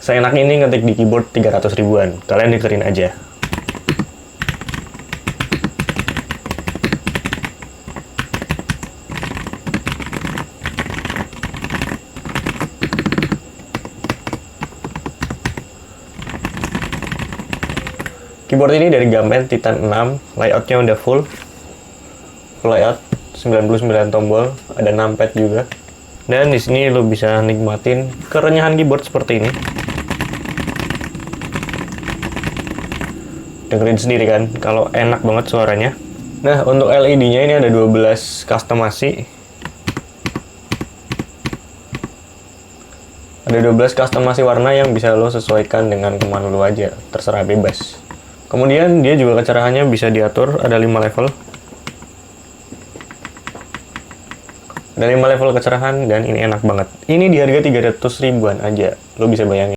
Seenak ini ngetik di keyboard 300 ribuan. Kalian dengerin aja. Keyboard ini dari Gamen Titan 6, layoutnya udah full layout, 99 tombol, ada numpad juga. Dan di sini lo bisa nikmatin kerenyahan keyboard seperti ini. Dengerin sendiri kan, kalau enak banget suaranya. Nah, untuk LED-nya ini ada 12 customasi. Ada 12 customasi warna yang bisa lo sesuaikan dengan kemauan lo aja, terserah bebas. Kemudian dia juga kecerahannya bisa diatur, ada 5 level. Ada 5 level kecerahan dan ini enak banget. Ini di harga 300 ribuan aja, lo bisa bayangin.